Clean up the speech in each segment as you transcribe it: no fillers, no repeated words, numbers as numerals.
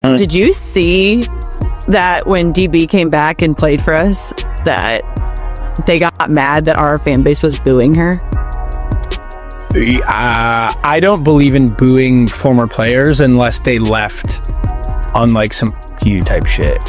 Did you see that when DB came back and played for us, that they got mad that our fan base was booing her? I don't believe in booing former players unless they left on like some you type shit.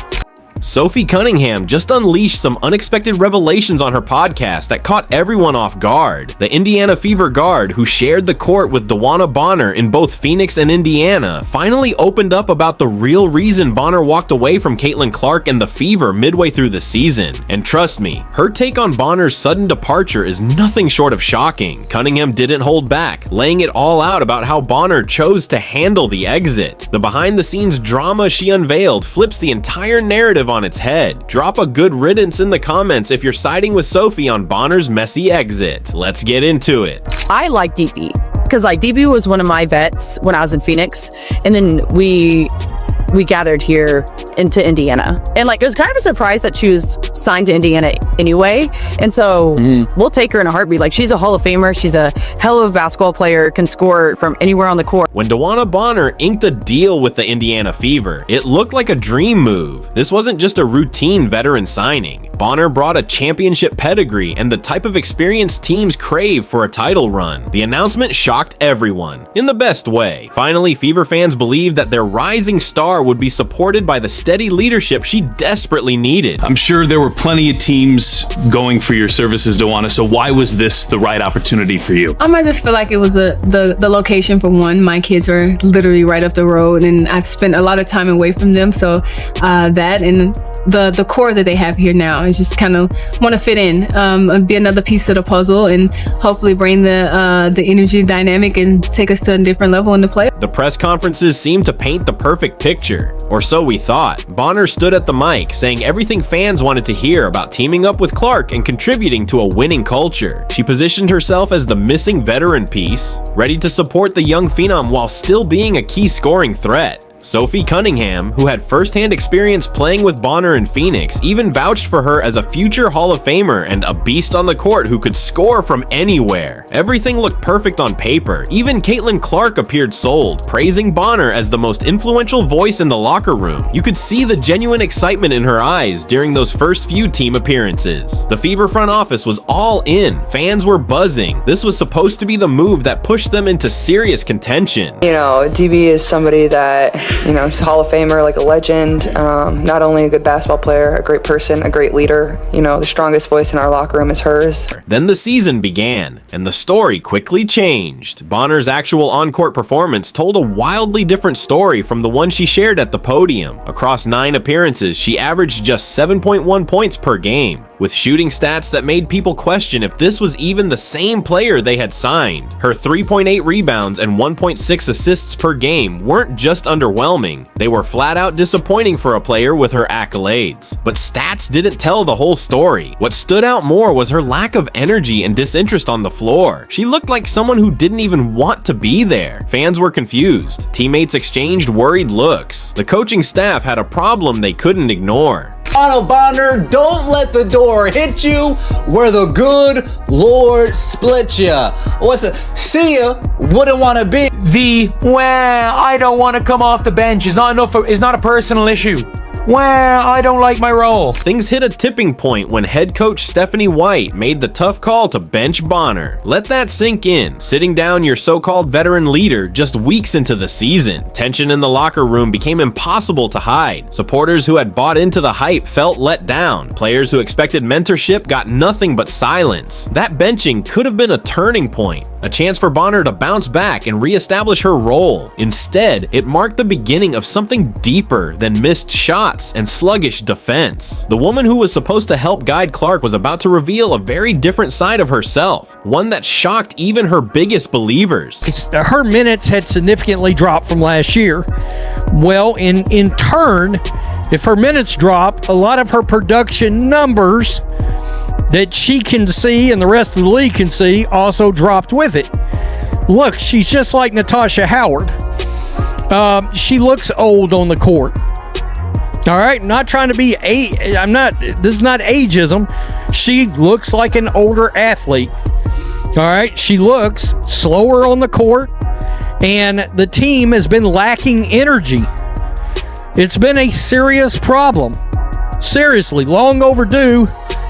Sophie Cunningham just unleashed some unexpected revelations on her podcast that caught everyone off guard. The Indiana Fever guard, who shared the court with DeWanna Bonner in both Phoenix and Indiana, finally opened up about the real reason Bonner walked away from Caitlin Clark and the Fever midway through the season. And trust me, her take on Bonner's sudden departure is nothing short of shocking. Cunningham didn't hold back, laying it all out about how Bonner chose to handle the exit. The behind-the-scenes drama she unveiled flips the entire narrative on its head. Drop a good riddance in the comments if you're siding with Sophie on Bonner's messy exit. Let's get into it. I like DB because like DB was one of my vets when I was in Phoenix, and then we gathered here into Indiana, and like it was kind of a surprise that she was signed to Indiana anyway, and so we'll take her in a heartbeat. Like, she's a Hall of Famer, she's a hell of a basketball player, can score from anywhere on the court. When DeWanna Bonner inked a deal with the Indiana Fever, it looked like a dream move. This wasn't just a routine veteran signing. Bonner brought a championship pedigree and the type of experience teams crave for a title run. The announcement shocked everyone, in the best way. Finally, Fever fans believed that their rising star would be supported by the steady leadership she desperately needed. I'm sure there were plenty of teams going for your services, DeWanna, so why was this the right opportunity for you? I just feel like it was the location for one. My kids are literally right up the road, and I've spent a lot of time away from them, so that and the core that they have here now, I just kind of want to fit in, be another piece of the puzzle, and hopefully bring the energy dynamic and take us to a different level in the play. The press conferences seemed to paint the perfect picture, or so we thought. Bonner stood at the mic, saying everything fans wanted to hear about teaming up with Clark and contributing to a winning culture. She positioned herself as the missing veteran piece, ready to support the young phenom while still being a key scoring threat. Sophie Cunningham, who had first-hand experience playing with Bonner in Phoenix, even vouched for her as a future Hall of Famer and a beast on the court who could score from anywhere. Everything looked perfect on paper. Even Caitlin Clark appeared sold, praising Bonner as the most influential voice in the locker room. You could see the genuine excitement in her eyes during those first few team appearances. The Fever front office was all in. Fans were buzzing. This was supposed to be the move that pushed them into serious contention. You know, DB is somebody that, you know, he's a Hall of Famer, like a legend, not only a good basketball player, a great person, a great leader. You know, the strongest voice in our locker room is hers. Then the season began, and the story quickly changed. Bonner's actual on-court performance told a wildly different story from the one she shared at the podium. Across 9 appearances, she averaged just 7.1 points per game, with shooting stats that made people question if this was even the same player they had signed. Her 3.8 rebounds and 1.6 assists per game weren't just underwhelming, they were flat out disappointing for a player with her accolades. But stats didn't tell the whole story. What stood out more was her lack of energy and disinterest on the floor. She looked like someone who didn't even want to be there. Fans were confused. Teammates exchanged worried looks. The coaching staff had a problem they couldn't ignore. DeWanna Bonner, don't let the door hit you where the good Lord split ya. What's it? See ya, wouldn't want to be. Well, I don't want to come off the bench is not enough. It's not a personal issue. Well, I don't like my role. Things hit a tipping point when head coach Stephanie White made the tough call to bench Bonner. Let that sink in, sitting down your so-called veteran leader just weeks into the season. Tension in the locker room became impossible to hide. Supporters who had bought into the hype felt let down. Players who expected mentorship got nothing but silence. That benching could have been a turning point, a chance for Bonner to bounce back and reestablish her role. Instead, it marked the beginning of something deeper than missed shots and sluggish defense. The woman who was supposed to help guide Clark was about to reveal a very different side of herself, one that shocked even her biggest believers. Her minutes had significantly dropped from last year. Well, in turn, if her minutes drop, a lot of her production numbers that she can see and the rest of the league can see also dropped with it. Look, she's just like Natasha Howard. She looks old on the court. All right, not trying to be this is not ageism. She looks like an older athlete. All right, she looks slower on the court, and the team has been lacking energy. It's been a serious problem. Seriously, long overdue.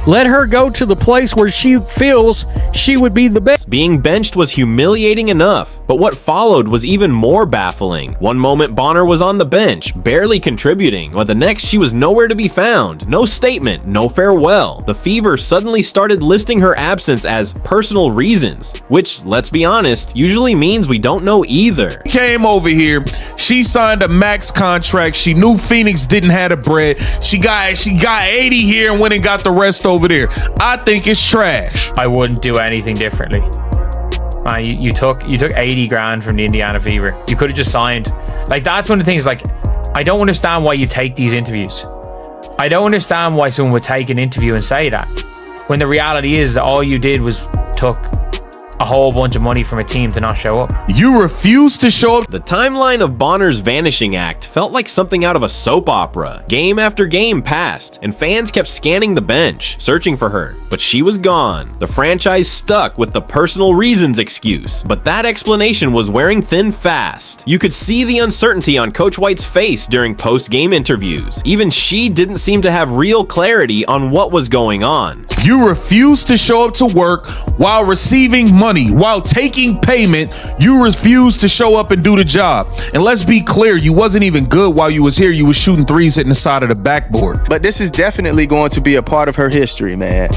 Let her go to the place where she feels she would be the best. Being benched was humiliating enough, but what followed was even more baffling. One moment Bonner was on the bench, barely contributing, while the next she was nowhere to be found. No statement, no farewell. The Fever suddenly started listing her absence as personal reasons, which, let's be honest, usually means we don't know either. Came over here, she signed a max contract, she knew Phoenix didn't have the bread, she got 80 here and went and got the rest over there. I think it's trash. I wouldn't do anything differently. You took 80 grand from the Indiana Fever. You could have just signed. Like, that's one of the things, like, I don't understand why you take these interviews. I don't understand why someone would take an interview and say that, when the reality is that all you did was took a whole bunch of money from a team to not show up. You refuse to show up. The timeline of Bonner's vanishing act felt like something out of a soap opera. Game after game passed, and fans kept scanning the bench, searching for her, but she was gone. The franchise stuck with the personal reasons excuse, but that explanation was wearing thin fast. You could see the uncertainty on Coach White's face during post-game interviews. Even she didn't seem to have real clarity on what was going on. You refuse to show up to work while receiving money, while taking payment. You refuse to show up and do the job. And let's be clear, you wasn't even good while you was here. You was shooting threes hitting the side of the backboard. But this is definitely going to be a part of her history, man,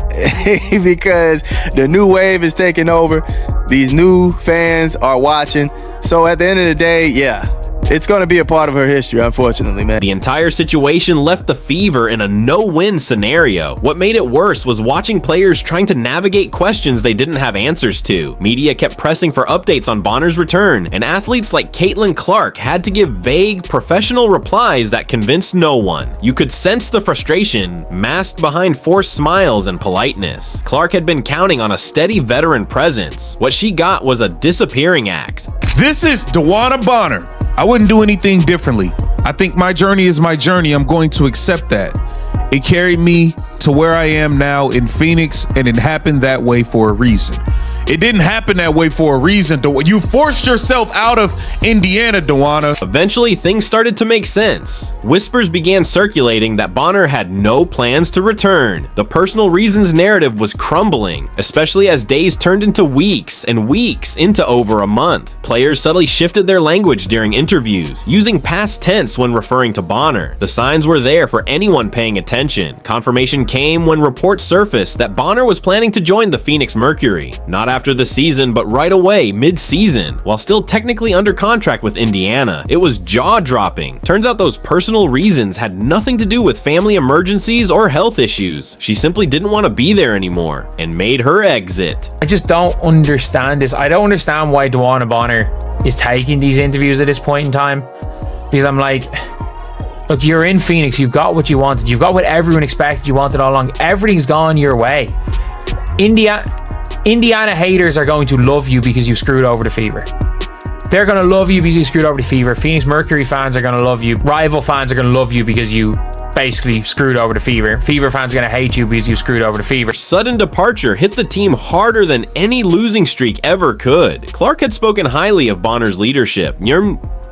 because the new wave is taking over. These new fans are watching. So at the end of the day, yeah, it's going to be a part of her history, unfortunately, man. The entire situation left the Fever in a no-win scenario. What made it worse was watching players trying to navigate questions they didn't have answers to. Media kept pressing for updates on Bonner's return, and athletes like Caitlin Clark had to give vague, professional replies that convinced no one. You could sense the frustration, masked behind forced smiles and politeness. Clark had been counting on a steady veteran presence. What she got was a disappearing act. This is DeWanna Bonner. I wouldn't do anything differently. I think my journey is my journey. I'm going to accept that. It carried me to where I am now in Phoenix, and it happened that way for a reason. It didn't happen that way for a reason. You forced yourself out of Indiana, DeWanna. Eventually, things started to make sense. Whispers began circulating that Bonner had no plans to return. The personal reasons narrative was crumbling, especially as days turned into weeks and weeks into over a month. Players subtly shifted their language during interviews, using past tense when referring to Bonner. The signs were there for anyone paying attention. Confirmation came when reports surfaced that Bonner was planning to join the Phoenix Mercury. Not after the season, but right away, mid-season. While still technically under contract with Indiana, it was jaw-dropping. Turns out those personal reasons had nothing to do with family emergencies or health issues. She simply didn't want to be there anymore and made her exit. I just don't understand this. I don't understand why DeWanna Bonner is taking these interviews at this point in time, because I'm like, look, you're in Phoenix, you've got what you wanted, you've got what everyone expected you wanted all along, everything's gone your way. Indiana haters are going to love you because you screwed over the Fever. They're going to love you because you screwed over the Fever. Phoenix Mercury fans are going to love you. Rival fans are going to love you because you basically screwed over the Fever. Fever fans are going to hate you because you screwed over the Fever. Sudden departure hit the team harder than any losing streak ever could. Clark had spoken highly of Bonner's leadership,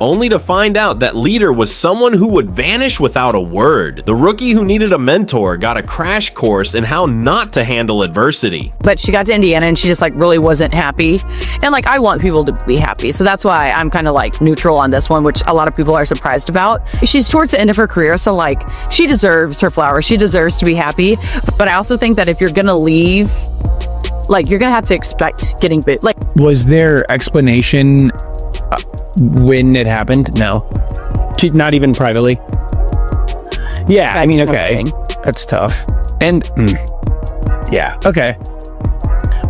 only to find out that leader was someone who would vanish without a word. The rookie who needed a mentor got a crash course in how not to handle adversity. But she got to Indiana and she just like really wasn't happy. And like, I want people to be happy. So that's why I'm kind of like neutral on this one, which a lot of people are surprised about. She's towards the end of her career. So like, she deserves her flowers. She deserves to be happy. But I also think that if you're going to leave, like, you're going to have to expect getting bit. Like, was there explanation when it happened? No. Not even privately? Yeah, I mean, okay. That's tough. And, yeah, okay.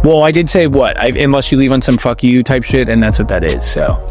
Well, I did say what? Unless you leave on some fuck you type shit, and that's what that is, so.